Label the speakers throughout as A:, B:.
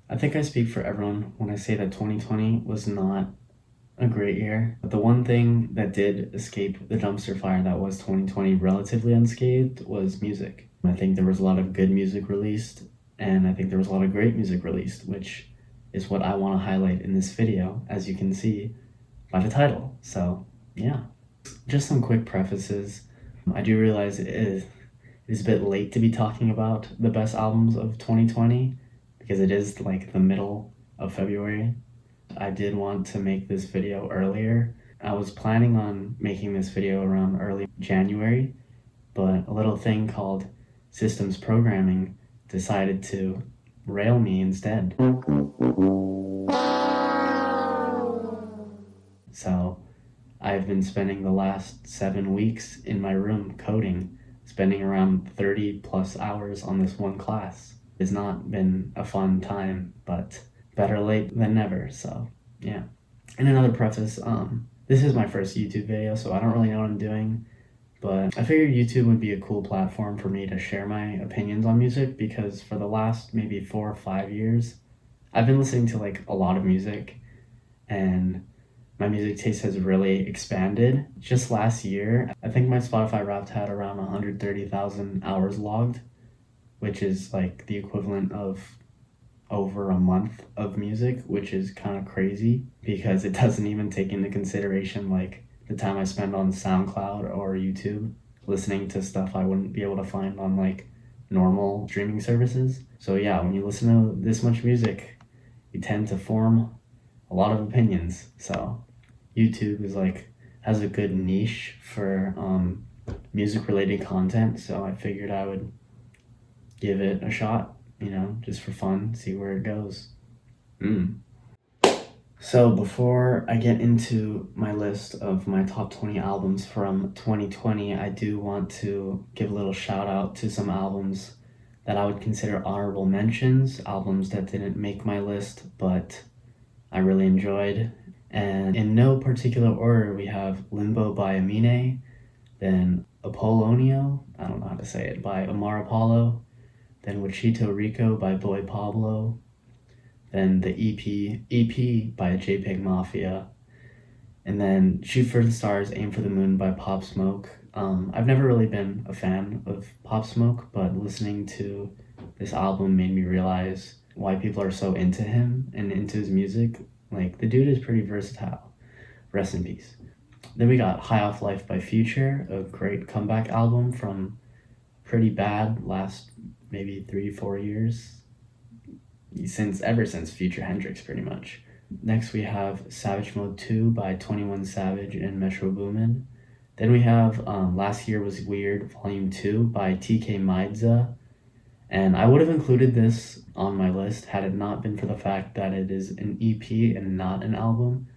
A: I think I speak for everyone when I say that 2020 was not a great year. But the one thing that did escape the dumpster fire that was 2020 relatively unscathed was music. I think there was a lot of good music released, and I think there was a lot of great music released, which is what I want to highlight in this video, as you can see by the title. So, yeah. Just some quick prefaces. I do realize it is a bit late to be talking about the best albums of 2020 because it is like the middle of February. I did want to make this video earlier. I was planning on making this video around early January, but a little thing called systems programming decided to rail me instead. So I've been spending the last 7 weeks in my room coding, spending around 30 plus hours on this one class. It's not been a fun time, but better late than never, so yeah. And another preface, this is my first YouTube video, so I don't really know what I'm doing, but I figured YouTube would be a cool platform for me to share my opinions on music because for the last maybe 4 or 5 years, I've been listening to like a lot of music, and my music taste has really expanded. Just last year, I think my Spotify Wrapped had around 130,000 hours logged, which is like the equivalent of over a month of music, which is kind of crazy because it doesn't even take into consideration like the time I spend on SoundCloud or YouTube listening to stuff I wouldn't be able to find on like normal streaming services. So yeah, when you listen to this much music, you tend to form a lot of opinions. So YouTube is like has a good niche for music related content, so I figured I would give it a shot, just for fun, see where it goes. So before I get into my list of my top 20 albums from 2020, I do want to give a little shout out to some albums that I would consider honorable mentions, albums that didn't make my list, but I really enjoyed. And in no particular order, we have Limbo by Amine, then Apollonio, I don't know how to say it, by Amar Apollo, then Wichito Rico by Boy Pablo, then the EP by JPEG Mafia, and then Shoot for the Stars, Aim for the Moon by Pop Smoke. I've never really been a fan of Pop Smoke, but listening to this album made me realize why people are so into him and into his music. Like, the dude is pretty versatile. Rest in peace. Then we got High Off Life by Future, a great comeback album from pretty bad last maybe 3-4 years. Ever since Future Hendrix, pretty much. Next we have Savage Mode 2 by 21 Savage and Metro Boomin. Then we have Last Year Was Weird Volume 2 by TK Maidza. And I would have included this on my list had it not been for the fact that it is an EP and not an album,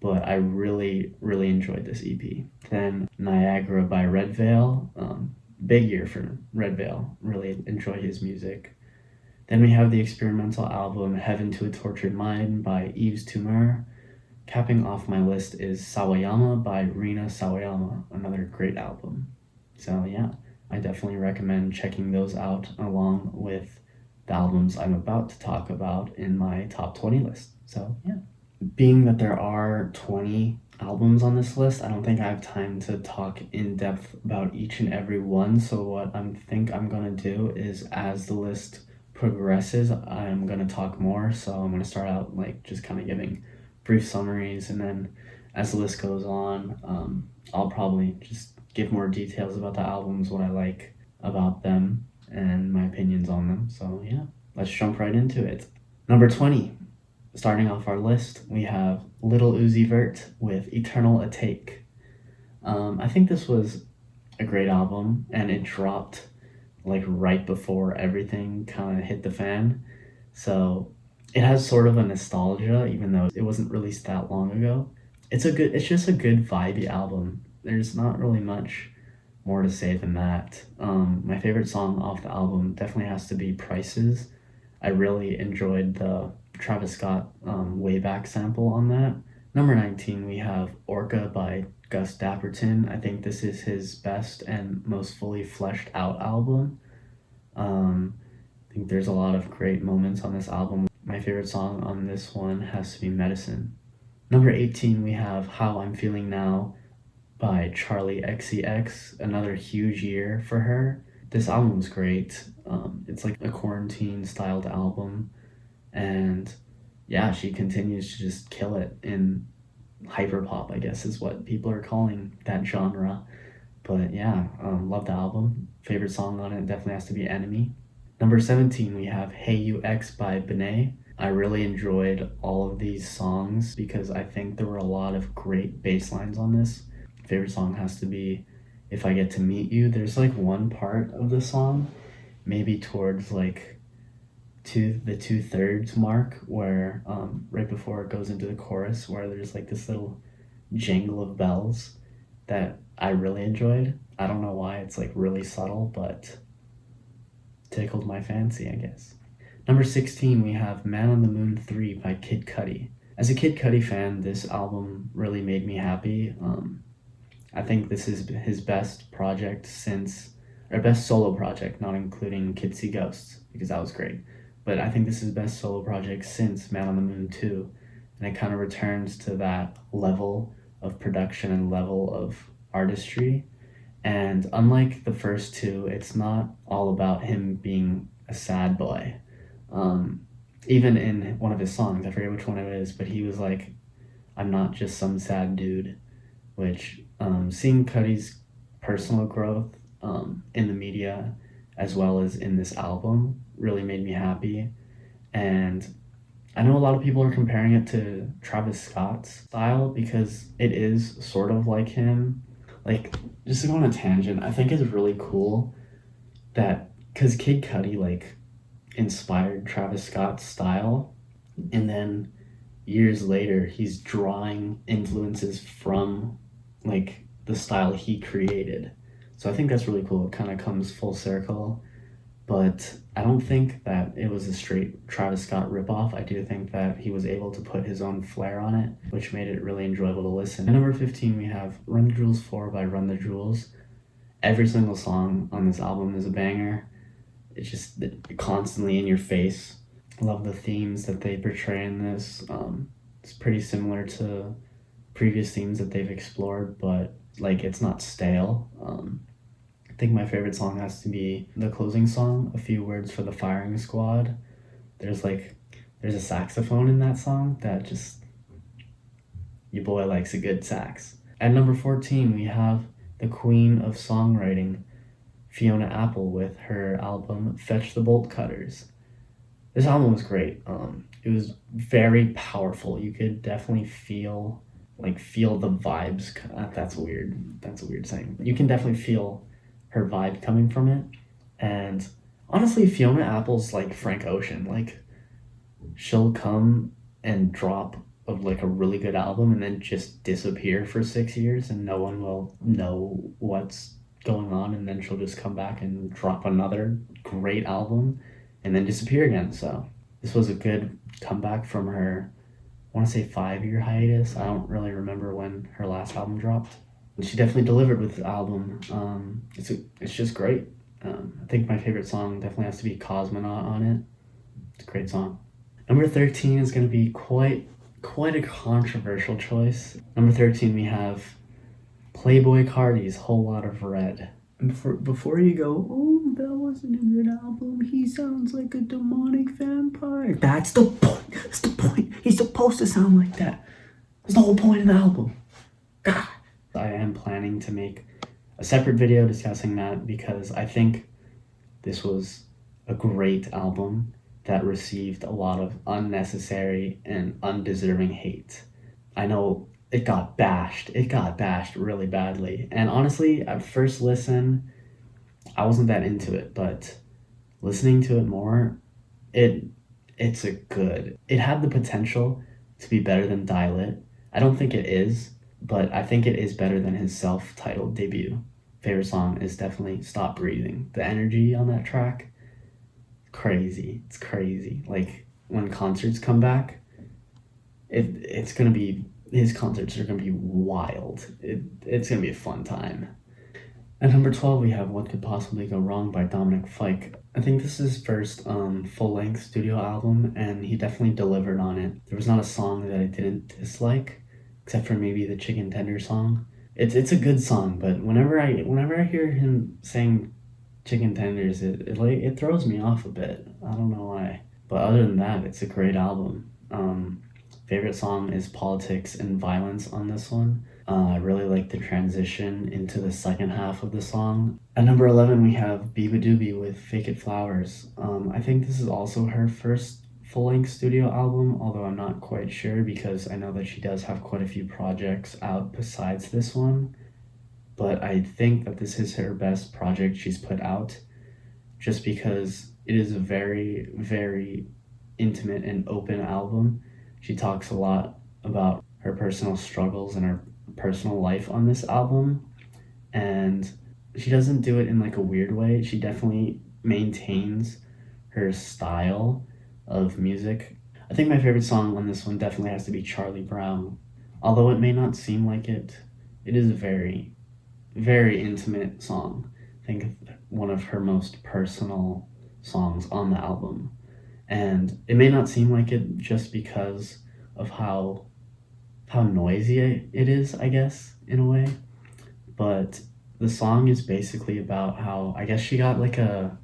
A: but I really, really enjoyed this EP. Then Niagara by Red Veil, big year for Red Veil, really enjoy his music. Then we have the experimental album Heaven to a Tortured Mind by Yves Tumor. Capping off my list is Sawayama by Rina Sawayama, another great album. So yeah, I definitely recommend checking those out along with the albums I'm about to talk about in my top 20 list. So yeah. Being that there are 20 albums on this list, I don't think I have time to talk in depth about each and every one. So what I think I'm gonna do is as the list progresses, I'm gonna talk more. So I'm gonna start out like just kind of giving brief summaries, and then as the list goes on, I'll probably just give more details about the albums, what I like about them, and my opinions on them. So yeah, let's jump right into it. Number 20, starting off our list, we have Lil Uzi Vert with Eternal Atake. I think this was a great album, and it dropped like right before everything kind of hit the fan. So it has sort of a nostalgia, even though it wasn't released that long ago. It's just a good vibey album. There's not really much more to say than that. My favorite song off the album definitely has to be Prices. I really enjoyed the Travis Scott Way Back sample on that. Number 19, we have Orca by Gus Dapperton. I think this is his best and most fully fleshed out album. I think there's a lot of great moments on this album. My my favorite song on this one has to be Medicine. Number 18, we have How I'm Feeling Now by Charlie XCX, another huge year for her. This album was great. It's like a quarantine styled album, and yeah, she continues to just kill it in hyperpop, I guess is what people are calling that genre. But yeah, love the album. Favorite song on it definitely has to be Enemy. Number 17, we have Hey You X by Benet. I really enjoyed all of these songs because I think there were a lot of great bass lines on this. Favorite song has to be If I Get to Meet You. There's like one part of the song, maybe towards like the 2/3 mark, where right before it goes into the chorus, where there's like this little jangle of bells that I really enjoyed. I don't know why, it's like really subtle, but tickled my fancy, I guess. Number 16, we have Man on the Moon 3 by Kid Cudi. As a Kid Cudi fan, this album really made me happy. I think this is his best project or best solo project, not including Kids See Ghosts, because that was great. But I think this is his best solo project since Man on the Moon 2. And it kind of returns to that level of production and level of artistry. And unlike the first two, it's not all about him being a sad boy. Even in one of his songs, I forget which one it is, but he was like, I'm not just some sad dude, which seeing Cudi's personal growth in the media as well as in this album really made me happy. And I know a lot of people are comparing it to Travis Scott's style because it is sort of like him. Like, just to go on a tangent, I think it's really cool that, because Kid Cudi, like, inspired Travis Scott's style, and then years later, he's drawing influences from, like, the style he created. So I think that's really cool. It kind of comes full circle. But I don't think that it was a straight Travis Scott ripoff. I do think that he was able to put his own flair on it, which made it really enjoyable to listen. At number 15, we have Run the Jewels 4 by Run the Jewels. Every single song on this album is a banger. It's just constantly in your face. I love the themes that they portray in this. It's pretty similar to previous themes that they've explored, but like it's not stale. I think my favorite song has to be the closing song, A Few Words for the Firing Squad. There's a saxophone in that song that just, your boy likes a good sax. At number 14, we have the queen of songwriting, Fiona Apple, with her album Fetch the Bolt Cutters. This album was great. It was very powerful. You could definitely feel the vibes. That's a weird saying. You can definitely feel her vibe coming from it. And honestly, Fiona Apple's like Frank Ocean. Like, she'll come and drop of like a really good album and then just disappear for 6 years and no one will know what's going on, and then she'll just come back and drop another great album and then disappear again. So this was a good comeback from her, I want to say 5-year hiatus. I don't really remember when her last album dropped. She definitely delivered with the album. It's just great. I think my favorite song definitely has to be Cosmonaut on it. It's a great song. Number 13 is going to be quite a controversial choice. Number 13, we have Playboi Carti's Whole Lot of Red. And before you go, oh, that wasn't a good album, he sounds like a demonic vampire. That's the point. That's the point. He's supposed to sound like that. That's the whole point of the album. God. I am planning to make a separate video discussing that because I think this was a great album that received a lot of unnecessary and undeserving hate. I know it got bashed really badly. And honestly, at first listen, I wasn't that into it, but listening to it more, it had the potential to be better than Dial It. I don't think it is, but I think it is better than his self-titled debut. Favorite song is definitely Stop Breathing. The energy on that track, crazy. It's crazy. Like, when concerts come back, it's gonna be, his concerts are gonna be wild. It's gonna be a fun time. At number 12, we have What Could Possibly Go Wrong by Dominic Fike. I think this is his first full-length studio album, and he definitely delivered on it. There was not a song that I didn't dislike, except for maybe the Chicken Tender song. It's a good song, but whenever I hear him saying Chicken Tenders, it throws me off a bit. I don't know why. But other than that, it's a great album. Favorite song is Politics and Violence on this one. I really like the transition into the second half of the song. At number 11, we have Biba Doobie with Fake It Flowers. I think this is also her first full length studio album, although I'm not quite sure because I know that she does have quite a few projects out besides this one. But I think that this is her best project she's put out just because it is a very, very intimate and open album. She talks a lot about her personal struggles and her personal life on this album, and she doesn't do it in like a weird way. She definitely maintains her style of music. I think my favorite song on this one definitely has to be Charlie Brown. Although it may not seem like it, it is a very, very intimate song. I think one of her most personal songs on the album. And it may not seem like it just because of how noisy it is, I guess, in a way. But the song is basically about how I guess she got like a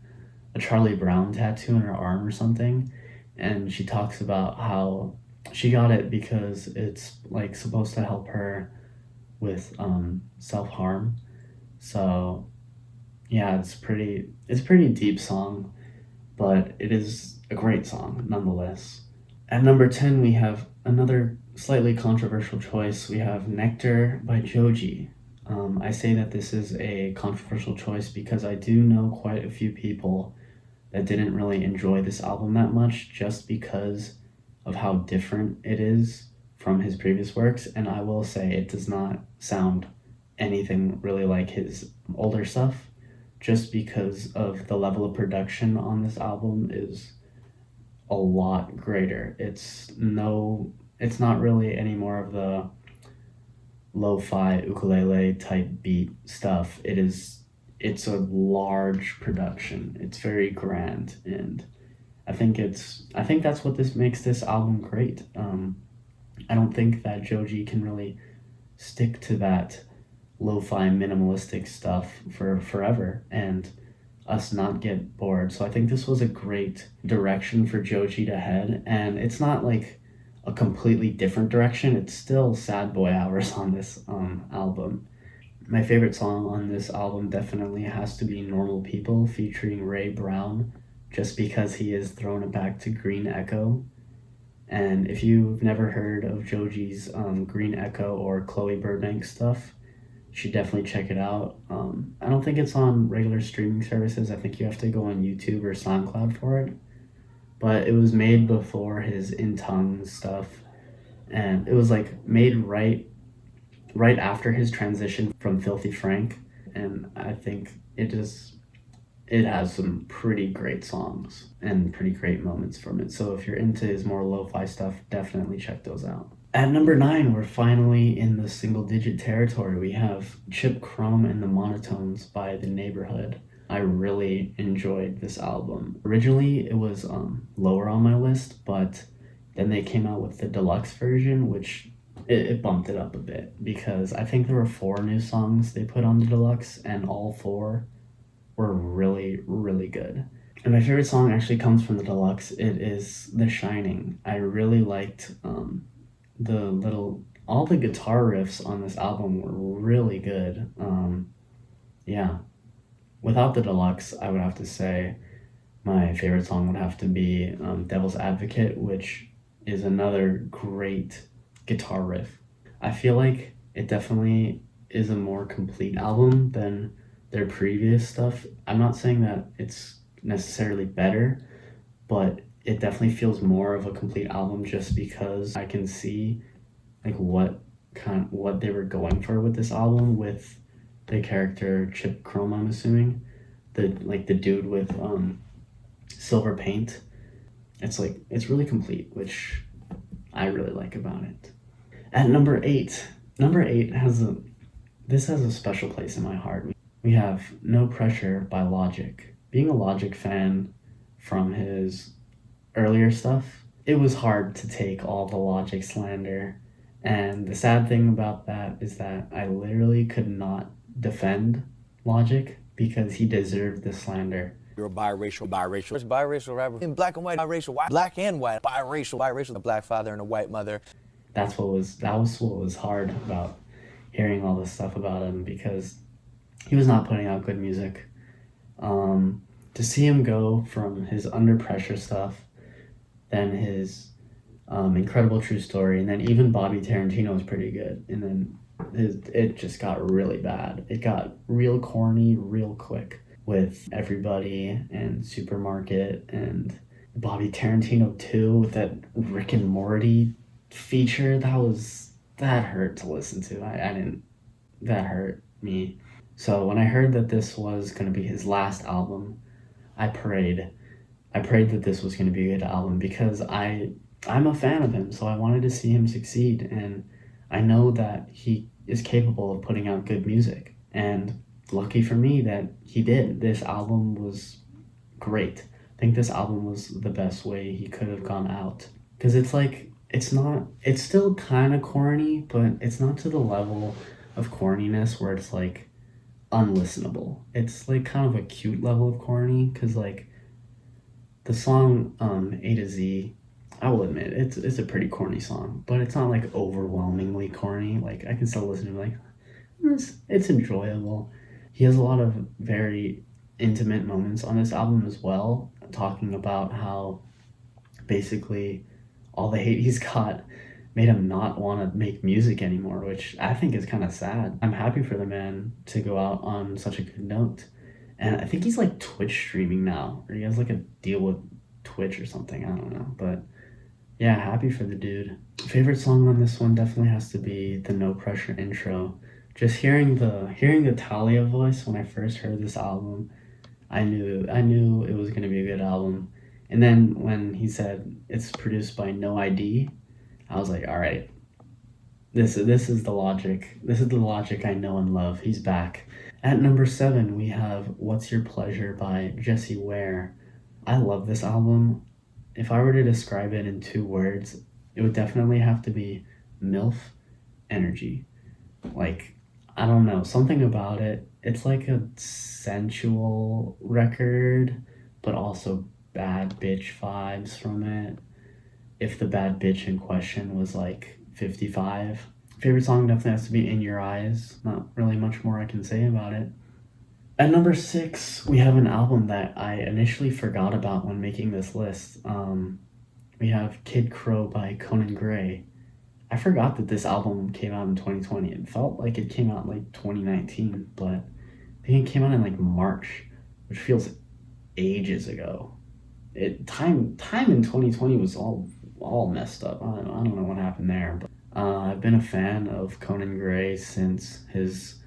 A: Charlie Brown tattoo in her arm or something, and she talks about how she got it because it's like supposed to help her with self harm. So yeah, it's a pretty deep song, but it is a great song nonetheless. At number 10, we have another slightly controversial choice. We have Nectar by Joji. I say that this is a controversial choice because I do know quite a few people that didn't really enjoy this album that much just because of how different it is from his previous works. And I will say it does not sound anything really like his older stuff just because of the level of production on this album is a lot greater. It's not really any more of the lo-fi ukulele type beat stuff. It's a large production. It's very grand, and I think that's what this makes this album great. I don't think that Joji can really stick to that lo-fi minimalistic stuff for forever and us not get bored. So I think this was a great direction for Joji to head, and it's not like a completely different direction. It's still sad boy hours on this album. My favorite song on this album definitely has to be Normal People featuring Ray Brown, just because he is throwing it back to Green Echo. And if you've never heard of Joji's Green Echo or Chloe Burbank stuff, you should definitely check it out. I don't think it's on regular streaming services. I think you have to go on YouTube or SoundCloud for it. But it was made before his In Tongue stuff, and it was like made right after his transition from Filthy Frank, and I think it has some pretty great songs and pretty great moments from it. So if you're into his more lo-fi stuff, definitely check those out. At number 9, we're finally in the single digit territory. We have Chip Chrome and the Monotones by The Neighborhood. I really enjoyed this album. Originally, it was lower on my list, but then they came out with the deluxe version, which it bumped it up a bit because I think there were 4 new songs they put on the deluxe, and all 4 were really, really good. And my favorite song actually comes from the deluxe. It is The Shining. I really liked all the guitar riffs on this album were really good. Yeah. Without the deluxe, I would have to say my favorite song would have to be Devil's Advocate, which is another great guitar riff. I feel like it definitely is a more complete album than their previous stuff. I'm not saying that it's necessarily better, but it definitely feels more of a complete album just because I can see like what they were going for with this album with the character Chip Chrome, I'm assuming. The dude with silver paint. It's really complete, which I really like about it. At number 8, this has a special place in my heart. We have No Pressure by Logic. being a Logic fan from his earlier stuff, it was hard to take all the Logic slander. And the sad thing about that is that I literally could not defend Logic because he deserved the slander.
B: You're a biracial. It's biracial rapper. In black and white, biracial, white, black and white, biracial, a black father and a white mother.
A: That was what was hard about hearing all this stuff about him, because he was not putting out good music. To see him go from his Under Pressure stuff, then his Incredible True Story, and then even Bobby Tarantino was pretty good, and then it just got really bad. It got real corny real quick with Everybody and Supermarket and Bobby Tarantino 2 with that Rick and Morty feature. That hurt to listen to. I didn't that hurt me. So when I heard that this was going to be his last album, I prayed. I prayed that this was going to be a good album because I'm a fan of him, so I wanted to see him succeed, and I know that he is capable of putting out good music. And lucky for me that he did. This album was great. I think this album was the best way he could have gone out, because it's still kind of corny, but it's not to the level of corniness where it's like unlistenable. It's like kind of a cute level of corny, because like the song A to Z, I will admit it's a pretty corny song, but it's not like overwhelmingly corny. Like I can still listen to it, like it's enjoyable. He has a lot of very intimate moments on this album as well, talking about how basically all the hate he's got made him not want to make music anymore, which I think is kind of sad. I'm happy for the man to go out on such a good note. And I think he's like Twitch streaming now, or he has like a deal with Twitch or something. I don't know. But yeah, happy for the dude. Favorite song on this one definitely has to be the No Pressure intro. Just hearing the Talia voice when I first heard this album, I knew it was gonna be a good album. And then when he said it's produced by No ID, I was like, all right, this is the Logic. This is the Logic I know and love. He's back. At number 7, we have What's Your Pleasure by Jessie Ware. I love this album. If I were to describe it in 2 words, it would definitely have to be MILF energy. Like, I don't know, something about it. It's like a sensual record, but also bad bitch vibes from it. If the bad bitch in question was like 55. Favorite song definitely has to be In Your Eyes. Not really much more I can say about it. At number 6, we have an album that I initially forgot about when making this list. We have Kid Crow by Conan Gray. I forgot that this album came out in 2020. It felt like it came out like 2019, but I think it came out in like March, which feels ages ago. Time in 2020 was all messed up. I don't know what happened there, but I've been a fan of Conan Gray since his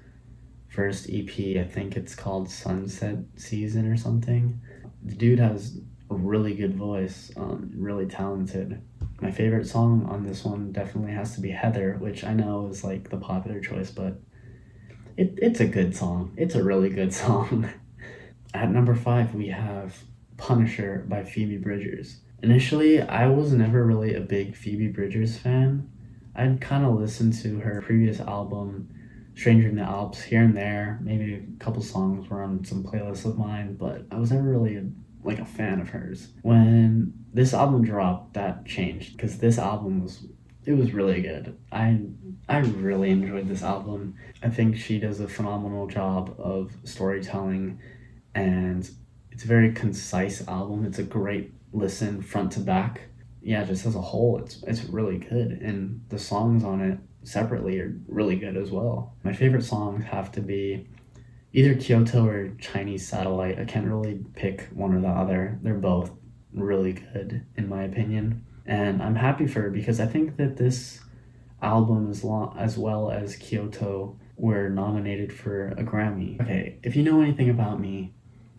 A: first EP. I think it's called Sunset Season or something. The dude has a really good voice, really talented. My favorite song on this one definitely has to be Heather, which I know is like the popular choice, but it's a good song. It's a really good song. At number 5, we have Punisher by Phoebe Bridgers. Initially, I was never really a big Phoebe Bridgers fan. I'd kind of listened to her previous album, Stranger in the Alps, here and there. Maybe a couple songs were on some playlists of mine, but I was never really a fan of hers. When this album dropped, that changed, because this album was really good. I really enjoyed this album. I think she does a phenomenal job of storytelling, and it's a very concise album. It's a great listen front to back. Yeah, just as a whole, it's really good, and the songs on it separately are really good as well. My favorite songs have to be either Kyoto or Chinese Satellite. I can't really pick one or the other. They're both really good in my opinion, and I'm happy for her because I think that this album as well as Kyoto were nominated for a Grammy. Okay, if you know anything about me,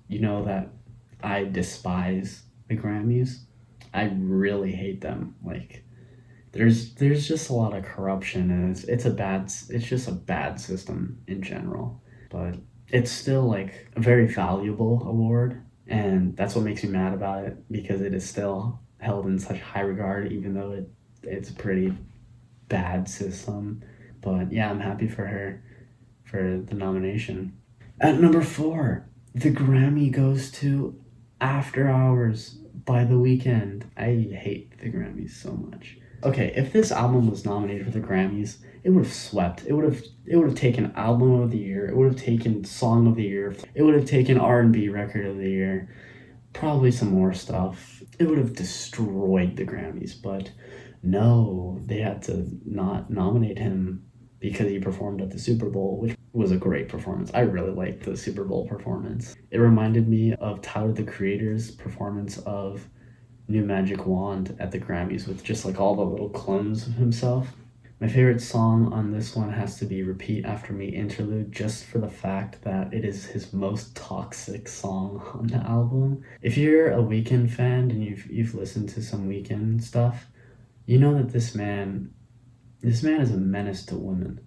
A: you know that I despise the Grammys. I really hate them. Like, there's just a lot of corruption, and it's just a bad system in general. But it's still like a very valuable award, And that's what makes me mad about it, because it is still held in such high regard, even though it's a pretty bad system. But yeah, I'm happy for her for the nomination. At number 4, the Grammy goes to After Hours by The Weeknd. I hate the Grammys so much. Okay, if this album was nominated for the Grammys, it would have swept. It would have taken Album of the Year. It would have taken Song of the Year. It would have taken R&B Record of the Year. Probably some more stuff. It would have destroyed the Grammys, but no, they had to not nominate him because he performed at the Super Bowl, which was a great performance. I really liked the Super Bowl performance. It reminded me of Tyler the Creator's performance of New Magic Wand at the Grammys, with just like all the little clones of himself. My favorite song on this one has to be Repeat After Me Interlude, just for the fact that it is his most toxic song on the album. If you're a Weeknd fan and you've listened to some Weeknd stuff, you know that this man is a menace to women.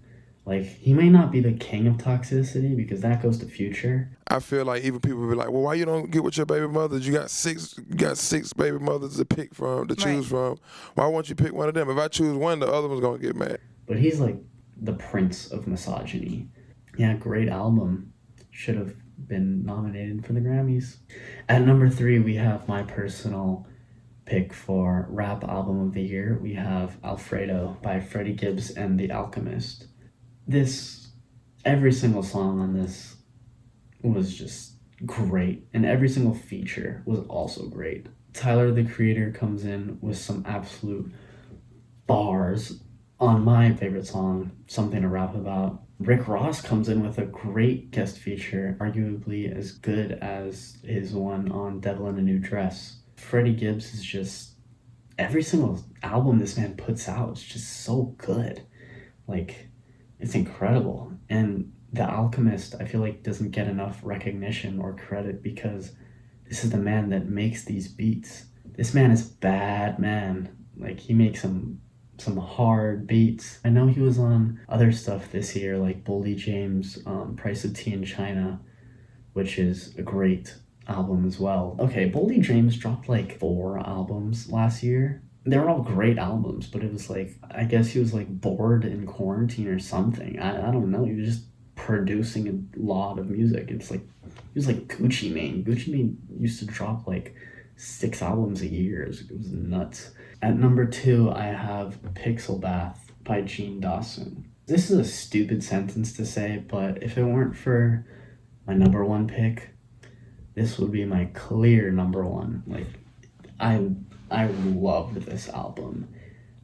A: Like, he may not be the king of toxicity, because that goes to Future.
C: I feel like even people be like, well, why you don't get with your baby mothers? You got six baby mothers to pick from, to choose from. Why won't you pick one of them? If I choose one, the other one's gonna get mad.
A: But he's like the prince of misogyny. Yeah, great album. Should have been nominated for the Grammys. At number 3, we have my personal pick for Rap Album of the Year. We have Alfredo by Freddie Gibbs and The Alchemist. Every single song on this was just great, and every single feature was also great. Tyler the Creator comes in with some absolute bars on my favorite song, Something to Rap About. Rick Ross comes in with a great guest feature, arguably as good as his one on Devil in a New Dress. Freddie Gibbs is just, every single album this man puts out is just so good. Like, it's incredible. And The Alchemist, I feel like, doesn't get enough recognition or credit, because this is the man that makes these beats. This man is bad, man. Like, he makes some hard beats. I know he was on other stuff this year, like Boldy James, Price of Tea in China, which is a great album as well. Okay, Boldy James dropped like 4 albums last year. They were all great albums, but it was like, I guess he was like bored in quarantine or something. I don't know. He was just producing a lot of music. It's like, he was like Gucci Mane. Gucci Mane used to drop like 6 albums a year. It was nuts. At number 2, I have Pixel Bath by Gene Dawson. This is a stupid sentence to say, but if it weren't for my number 1 pick, this would be my clear number 1. Like, I loved this album.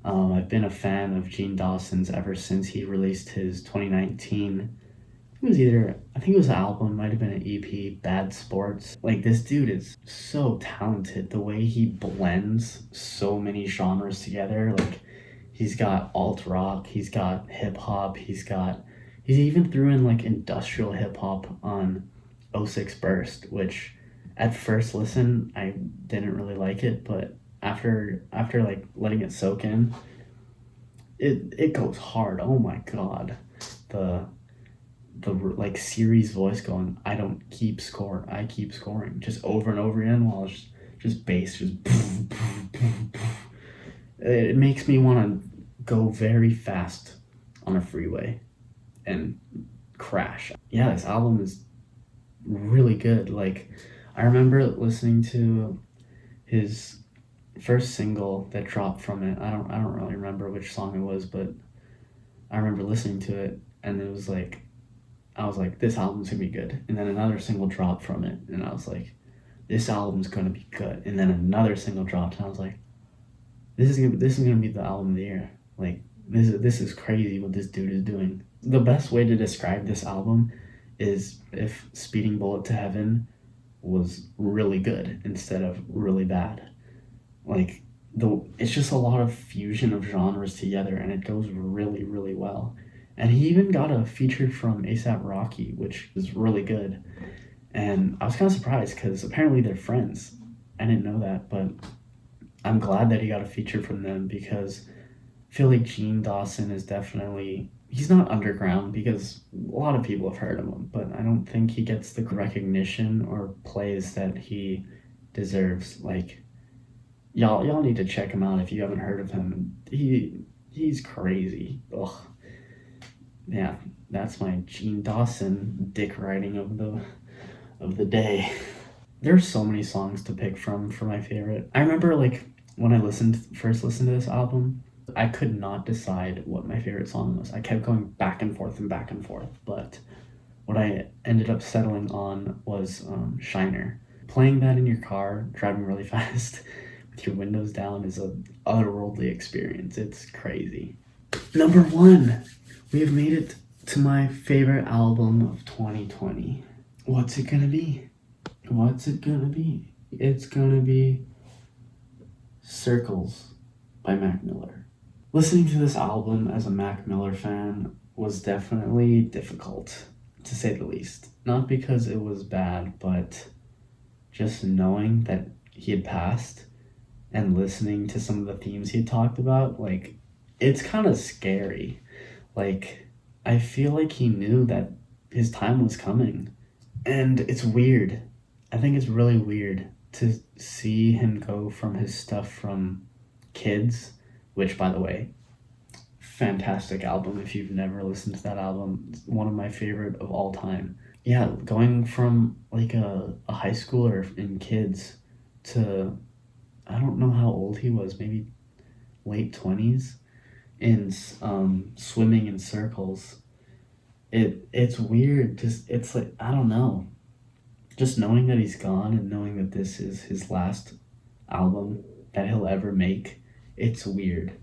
A: I've been a fan of Gene Dawson's ever since he released his 2019, I think it was an album, might have been an EP, Bad Sports. Like, this dude is so talented. The way he blends so many genres together. Like, he's got alt rock, he's got hip hop, he even threw in like industrial hip hop on '06 Burst, which at first listen I didn't really like it, but after like letting it soak in, it goes hard. Oh my god. The like Siri's voice going, I don't keep score, I keep scoring, just over and over again, while it's just bass, just it makes me want to go very fast on a freeway and crash. Yeah, this album is really good. Like, I remember listening to his first single that dropped from it. I don't really remember which song it was, but I remember listening to it, and it was like, I was like, this album's gonna be good. And then another single dropped from it, and I was like, this album's gonna be good. And then another single dropped, and I was like, this is gonna be the album of the year. Like, this is crazy what this dude is doing. The best way to describe this album is if Speeding Bullet to Heaven was really good instead of really bad. Like, it's just a lot of fusion of genres together, and it goes really, really well. And he even got a feature from A$AP Rocky, which is really good. And I was kind of surprised, because apparently they're friends. I didn't know that, but I'm glad that he got a feature from them, because I feel like Gene Dawson is definitely, he's not underground because a lot of people have heard of him, but I don't think he gets the recognition or plays that he deserves. Like, y'all need to check him out if you haven't heard of him. He's crazy. Ugh. Yeah, that's my Gene Dawson dick writing of the day. There's so many songs to pick from for my favorite. I remember like when I first listened to this album, I could not decide what my favorite song was. I kept going back and forth and back and forth, but what I ended up settling on was Shiner. Playing that in your car, driving really fast with your windows down is a otherworldly experience. It's crazy. Number 1, we have made it to my favorite album of 2020. What's it gonna be? What's it gonna be? It's gonna be Circles by Mac Miller. Listening to this album as a Mac Miller fan was definitely difficult, to say the least. Not because it was bad, but just knowing that he had passed and listening to some of the themes he had talked about, like, it's kind of scary. Like, I feel like he knew that his time was coming. And it's weird. I think it's really weird to see him go from his stuff from Kids, which, by the way, fantastic album. If you've never listened to that album, it's one of my favorite of all time. Yeah, going from like a high schooler in Kids to, I don't know how old he was, maybe late 20s, in Swimming in Circles. It's weird. Just, it's like, I don't know. Just knowing that he's gone and knowing that this is his last album that he'll ever make, it's weird.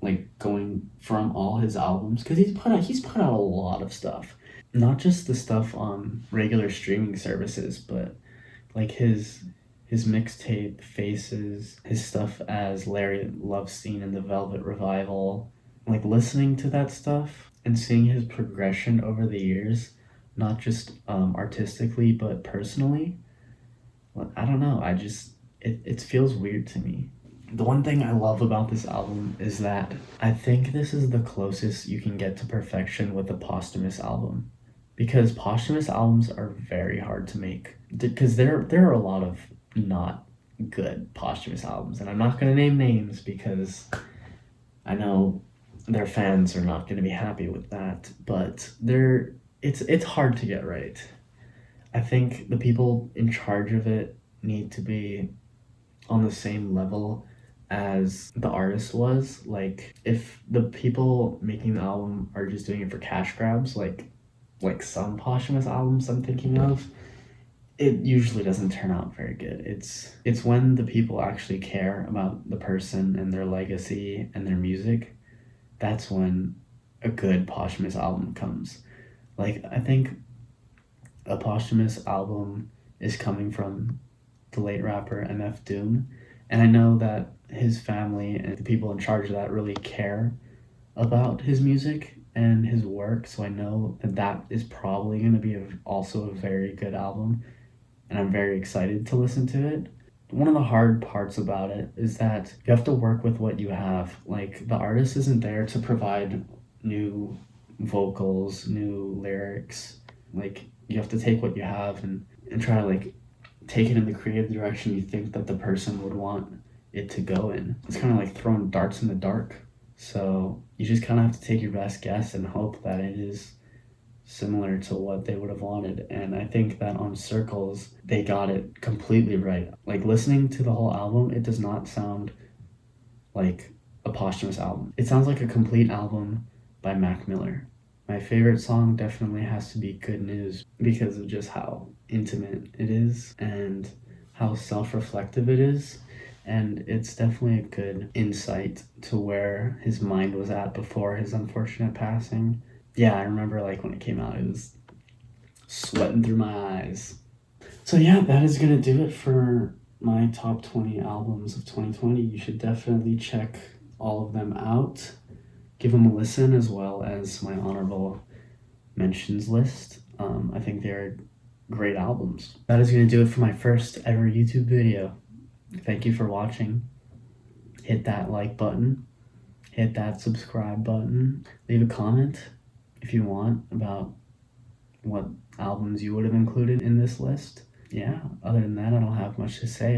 A: Like, going from all his albums, because he's put out a lot of stuff, not just the stuff on regular streaming services, but like his mixtape Faces, his stuff as Larry Lovestein in the Velvet Revival. Like, listening to that stuff and seeing his progression over the years, not just artistically but personally, I don't know, it feels weird to me. The one thing I love about this album is that I think this is the closest you can get to perfection with a posthumous album, because posthumous albums are very hard to make, because there are a lot of not good posthumous albums, and I'm not going to name names because I know their fans are not going to be happy with that, but it's hard to get right. I think the people in charge of it need to be on the same level as the artist was. Like, if the people making the album are just doing it for cash grabs, like some posthumous albums I'm thinking of, it usually doesn't turn out very good. It's when the people actually care about the person and their legacy and their music, that's when a good posthumous album comes. Like, I think a posthumous album is coming from the late rapper MF Doom, and I know that his family and the people in charge of that really care about his music and his work, so I know that is probably going to be also a very good album, and I'm very excited to listen to it. One of the hard parts about it is that you have to work with what you have. Like, the artist isn't there to provide new vocals, new lyrics. Like, you have to take what you have and try to, like, take it in the creative direction you think that the person would want it to go in. It's kind of like throwing darts in the dark. So you just kind of have to take your best guess and hope that it is similar to what they would have wanted. And I think that on Circles, they got it completely right. Like, listening to the whole album, it does not sound like a posthumous album. It sounds like a complete album by Mac Miller. My favorite song definitely has to be Good News, because of just how intimate it is and how self-reflective it is. And it's definitely a good insight to where his mind was at before his unfortunate passing. Yeah, I remember, like, when it came out, it was sweating through my eyes. So yeah, that is gonna do it for my top 20 albums of 2020. You should definitely check all of them out. Give them a listen, as well as my honorable mentions list. I think they're great albums. That is going to do it for my first ever YouTube video. Thank you for watching. Hit that like button hit that subscribe button. Leave a comment if you want about what albums you would have included in this list. Yeah, other than that, I don't have much to say.